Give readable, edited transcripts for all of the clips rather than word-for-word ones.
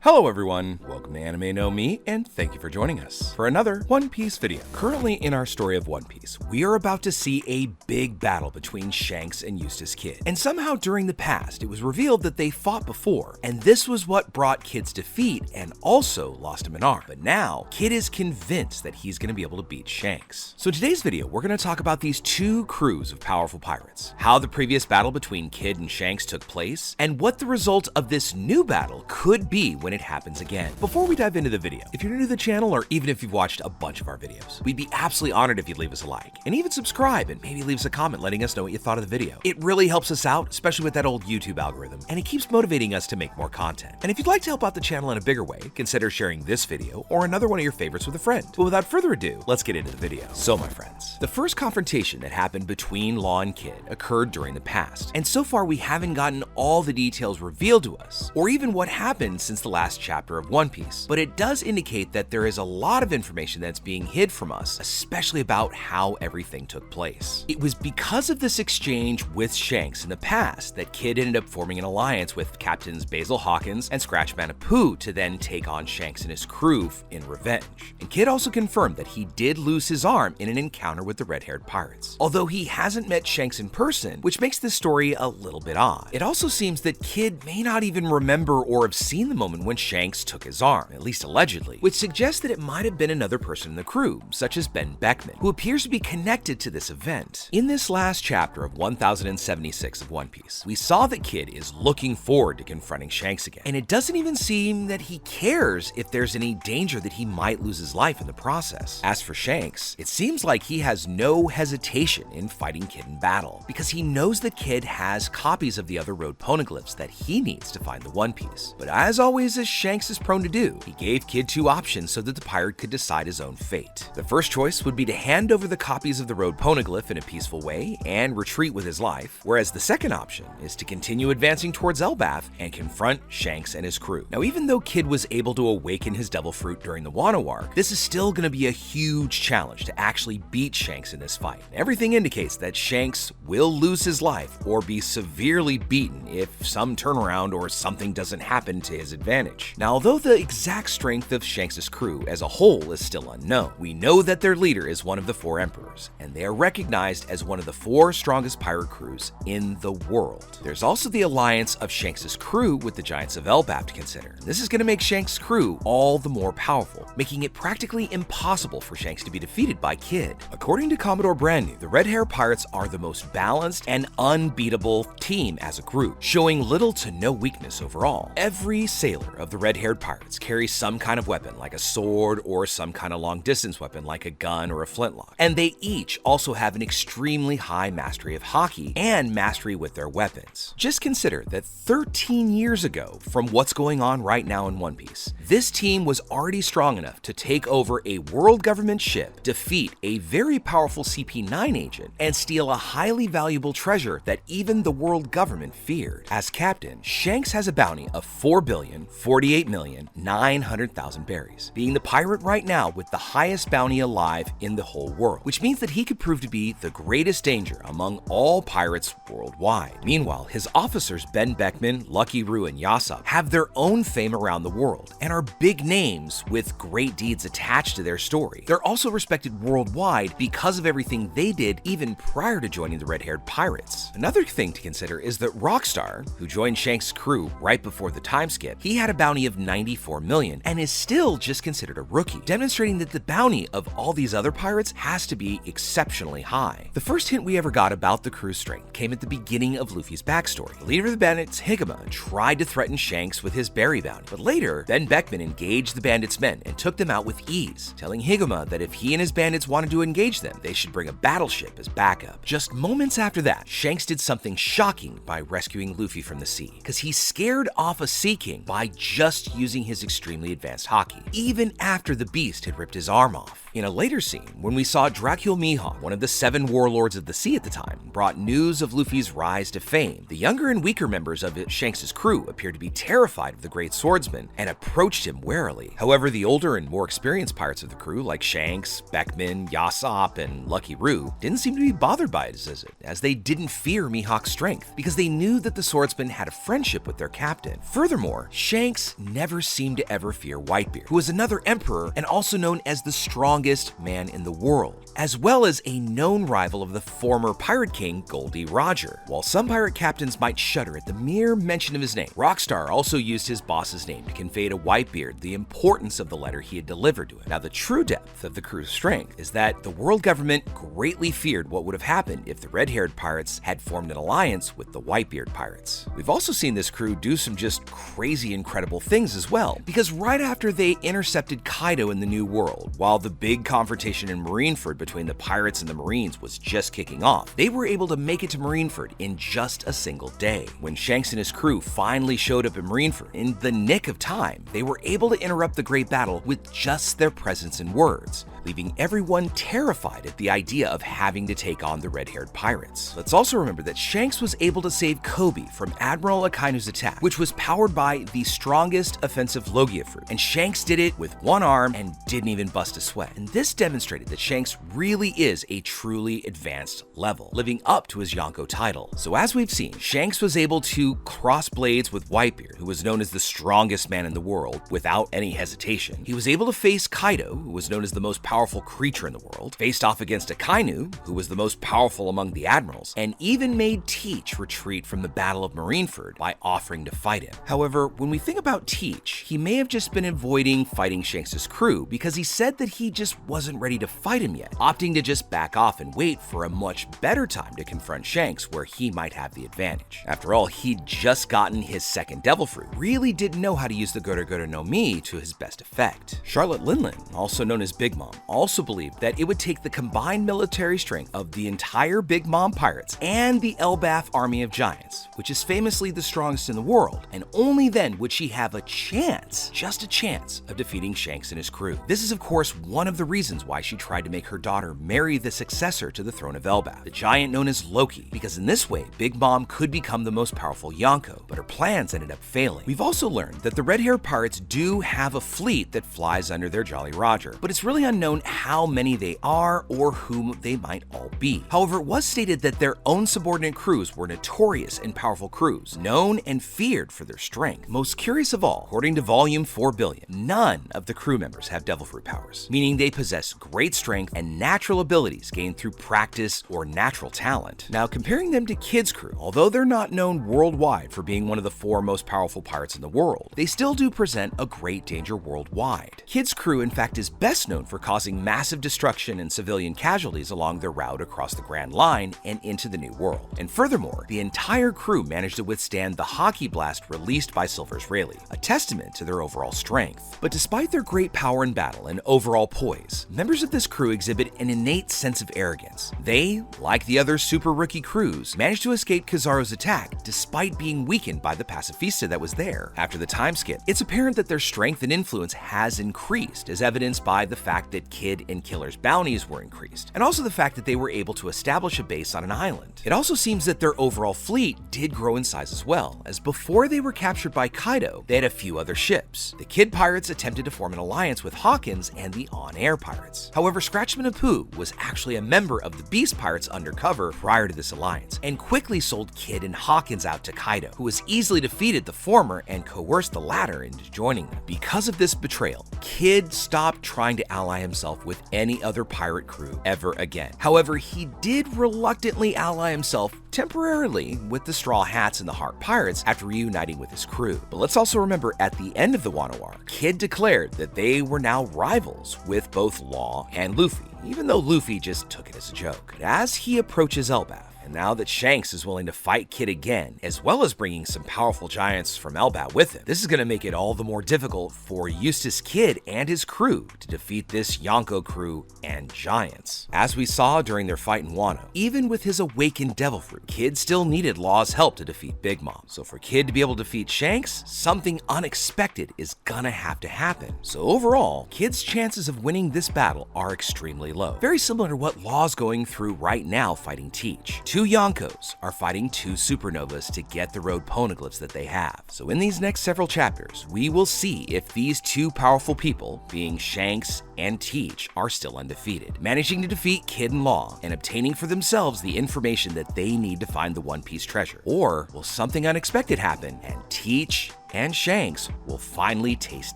Hello everyone, welcome to Anime No Me, and thank you for joining us for another One Piece video. Currently in our story of One Piece, we are about to see a big battle between Shanks and Eustace Kid. And somehow during the past, it was revealed that they fought before, and this was what brought Kid's defeat and also lost him an arm. But now, Kid is convinced that he's going to be able to beat Shanks. So in today's video, we're going to talk about these two crews of powerful pirates, how the previous battle between Kid and Shanks took place, and what the result of this new battle could be when it happens again. Before we dive into the video, if you're new to the channel or even if you've watched a bunch of our videos, we'd be absolutely honored if you'd leave us a like and even subscribe and maybe leave us a comment letting us know what you thought of the video. It really helps us out, especially with that old YouTube algorithm, and it keeps motivating us to make more content. And if you'd like to help out the channel in a bigger way, consider sharing this video or another one of your favorites with a friend. But without further ado, let's get into the video. So my friends, the first confrontation that happened between Law and Kid occurred during the past, and so far we haven't gotten all the details revealed to us, or even what happened since the last chapter of One Piece, but it does indicate that there is a lot of information that's being hid from us, especially about how everything took place. It was because of this exchange with Shanks in the past that Kid ended up forming an alliance with Captains Basil Hawkins and Scratch Manapoo to then take on Shanks and his crew in revenge. And Kid also confirmed that he did lose his arm in an encounter with the red-haired pirates, although he hasn't met Shanks in person, which makes this story a little bit odd. It also seems that Kid may not even remember or have seen the moment when Shanks took his arm, at least allegedly, which suggests that it might have been another person in the crew, such as Ben Beckman, who appears to be connected to this event. In this last chapter of 1076 of One Piece, we saw that Kid is looking forward to confronting Shanks again, and it doesn't even seem that he cares if there's any danger that he might lose his life in the process. As for Shanks, it seems like he has no hesitation in fighting Kid in battle, because he knows that Kid has copies of the other road poneglyphs that he needs to find the One Piece. But as always, as Shanks is prone to do, he gave Kid two options so that the pirate could decide his own fate. The first choice would be to hand over the copies of the road poneglyph in a peaceful way and retreat with his life, whereas the second option is to continue advancing towards Elbaf and confront Shanks and his crew. Now, even though Kid was able to awaken his devil fruit during the Wano arc, this is still going to be a huge challenge to actually beat Shanks in this fight. Everything indicates that Shanks will lose his life or be severely beaten if some turnaround or something doesn't happen to his advantage. Now, although the exact strength of Shanks' crew as a whole is still unknown, we know that their leader is one of the four emperors, and they are recognized as one of the four strongest pirate crews in the world. There's also the alliance of Shanks' crew with the Giants of Elbaf to consider. This is going to make Shanks' crew all the more powerful, making it practically impossible for Shanks to be defeated by Kid. According to Commodore Brand-New, the Red Hair Pirates are the most balanced and unbeatable team as a group, showing little to no weakness overall. Every sailor of the red-haired pirates carries some kind of weapon like a sword or some kind of long-distance weapon like a gun or a flintlock, and they each also have an extremely high mastery of hockey and mastery with their weapons. Just consider that 13 years ago from what's going on right now in One Piece, this team was already strong enough to take over a world government ship, defeat a very powerful CP9 agent, and steal a highly valuable treasure that even the world government feared. As captain, Shanks has a bounty of 4,048,900,000 berries, being the pirate right now with the highest bounty alive in the whole world, which means that he could prove to be the greatest danger among all pirates worldwide. Meanwhile, his officers Ben Beckman, Lucky Roo, and Yasopp have their own fame around the world and are big names with great deeds attached to their story. They're also respected worldwide because of everything they did even prior to joining the red-haired pirates. Another thing to consider is that Rockstar, who joined Shanks' crew right before the time skip, he had a bounty of 94 million and is still just considered a rookie, demonstrating that the bounty of all these other pirates has to be exceptionally high. The first hint we ever got about the crew's strength came at the beginning of Luffy's backstory. The leader of the bandits, Higema, tried to threaten Shanks with his berry bounty, but later, Ben Beckman engaged the bandits' men and took them out with ease, telling Higema that if he and his bandits wanted to engage them, they should bring a battleship as backup. Just moments after that, Shanks did something shocking by rescuing Luffy from the sea, because he scared off a Sea King by just using his extremely advanced hockey, even after the beast had ripped his arm off. In a later scene, when we saw Dracula Mihawk, one of the 7 warlords of the sea at the time, brought news of Luffy's rise to fame, the younger and weaker members of Shanks' crew appeared to be terrified of the great swordsman and approached him warily. However, the older and more experienced parts of the crew, like Shanks, Beckman, Yasopp, and Lucky Roo, didn't seem to be bothered by his visit, as they didn't fear Mihawk's strength, because they knew that the swordsman had a friendship with their captain. Furthermore, Shanks Shanks never seemed to ever fear Whitebeard, who was another emperor and also known as the strongest man in the world, as well as a known rival of the former pirate king Goldie Roger. While some pirate captains might shudder at the mere mention of his name, Rockstar also used his boss's name to convey to Whitebeard the importance of the letter he had delivered to him. Now, the true depth of the crew's strength is that the world government greatly feared what would have happened if the red-haired pirates had formed an alliance with the Whitebeard pirates. We've also seen this crew do some just crazy incredible things as well, because right after they intercepted Kaido in the New World, while the big confrontation in Marineford between the pirates and the Marines was just kicking off, they were able to make it to Marineford in just a single day. When Shanks and his crew finally showed up in Marineford, in the nick of time, they were able to interrupt the great battle with just their presence and words, leaving everyone terrified at the idea of having to take on the red-haired pirates. Let's also remember that Shanks was able to save Kobe from Admiral Akainu's attack, which was powered by the strongest offensive Logia fruit, and Shanks did it with one arm and didn't even bust a sweat. And this demonstrated that Shanks really is a truly advanced level, living up to his Yonko title. So as we've seen, Shanks was able to cross blades with Whitebeard, who was known as the strongest man in the world, without any hesitation. He was able to face Kaido, who was known as the most powerful creature in the world, faced off against Akainu, who was the most powerful among the admirals, and even made Teach retreat from the Battle of Marineford by offering to fight him. However, when we think about Teach, he may have just been avoiding fighting Shanks' crew because he said that he just wasn't ready to fight him yet, opting to just back off and wait for a much better time to confront Shanks where he might have the advantage. After all, he'd just gotten his second Devil Fruit, really didn't know how to use the Goto Goto no Mi to his best effect. Charlotte Linlin, also known as Big Mom, also believed that it would take the combined military strength of the entire Big Mom pirates and the Elbaf army of giants, which is famously the strongest in the world, and only then would she have a chance, just a chance, of defeating Shanks and his crew. This is of course one of the reasons why she tried to make her daughter marry the successor to the throne of Elbaf, the giant known as Loki, because in this way Big Mom could become the most powerful Yonko, but her plans ended up failing. We've also learned that the red-haired pirates do have a fleet that flies under their Jolly Roger, but it's really unknown how many they are or whom they might all be. However, it was stated that their own subordinate crews were notorious and powerful crews, known and feared for their strength. Most curious of all, according to Volume 4 Billion, none of the crew members have Devil Fruit powers, meaning they possess great strength and natural abilities gained through practice or natural talent. Now, comparing them to Kid's crew, although they're not known worldwide for being one of the 4 most powerful pirates in the world, they still do present a great danger worldwide. Kid's crew, in fact, is best known for causing massive destruction and civilian casualties along their route across the Grand Line and into the New World. And furthermore, the entire crew managed to withstand the hockey blast released by Silver's Rayleigh, a testament to their overall strength. But despite their great power in battle and overall poise, members of this crew exhibit an innate sense of arrogance. They, like the other super rookie crews, managed to escape Kizaru's attack despite being weakened by the pacifista that was there. After the time skip, it's apparent that their strength and influence has increased, as evidenced by the fact that Kid and Killer's bounties were increased, and also the fact that they were able to establish a base on an island. It also seems that their overall fleet did grow in size as well, as before they were captured by Kaido, they had a few other ships. The Kid pirates attempted to form an alliance with Hawkins and the On-Air pirates. However, Scratchman and Pooh was actually a member of the Beast pirates undercover prior to this alliance, and quickly sold Kid and Hawkins out to Kaido, who was easily defeated the former and coerced the latter into joining them. Because of this betrayal, Kid stopped trying to ally himself with any other pirate crew ever again. However, he did reluctantly ally himself temporarily with the Straw Hats and the Heart Pirates after reuniting with his crew. But let's also remember, at the end of the Wano arc, Kid declared that they were now rivals with both Law and Luffy, even though Luffy just took it as a joke. But as he approaches Elbaf, and now that Shanks is willing to fight Kid again, as well as bringing some powerful giants from Elbaf with him, this is going to make it all the more difficult for Eustace Kid and his crew to defeat this Yonko crew and giants. As we saw during their fight in Wano, even with his awakened Devil Fruit, Kid still needed Law's help to defeat Big Mom. So for Kid to be able to defeat Shanks, something unexpected is gonna have to happen. So overall, Kid's chances of winning this battle are extremely low. Very similar to what Law's going through right now fighting Teach. 2 Yonkos are fighting 2 Supernovas to get the road poneglyphs that they have. So in these next several chapters, we will see if these 2 powerful people, being Shanks and Teach, are still undefeated, managing to defeat Kid and Law and obtaining for themselves the information that they need to find the One Piece treasure. Or will something unexpected happen and Teach and Shanks will finally taste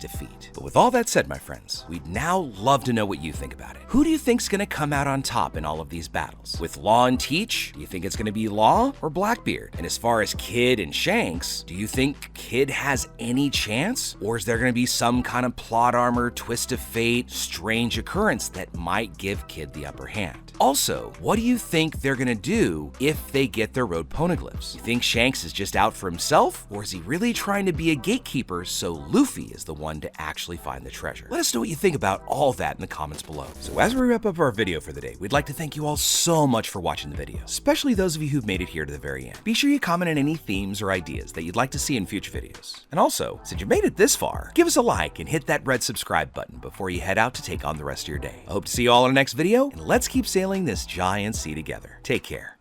defeat. But with all that said, my friends, we'd now love to know what you think about it. Who do you think's gonna come out on top in all of these battles? With Law and Teach, do you think it's gonna be Law or Blackbeard? And as far as Kid and Shanks, do you think Kid has any chance? Or is there gonna be some kind of plot armor, twist of fate, strange occurrence that might give Kid the upper hand? Also, what do you think they're gonna do if they get their road poneglyphs? You think Shanks is just out for himself, or is he really trying to be a gatekeeper so Luffy is the one to actually find the treasure? Let us know what you think about all that in the comments below. So as we wrap up our video for the day, we'd like to thank you all so much for watching the video, especially those of you who've made it here to the very end. Be sure you comment on any themes or ideas that you'd like to see in future videos. And also, since you've made it this far, give us a like and hit that red subscribe button before you head out to take on the rest of your day. I hope to see you all in the next video, and let's keep sailing this giant sea together. Take care.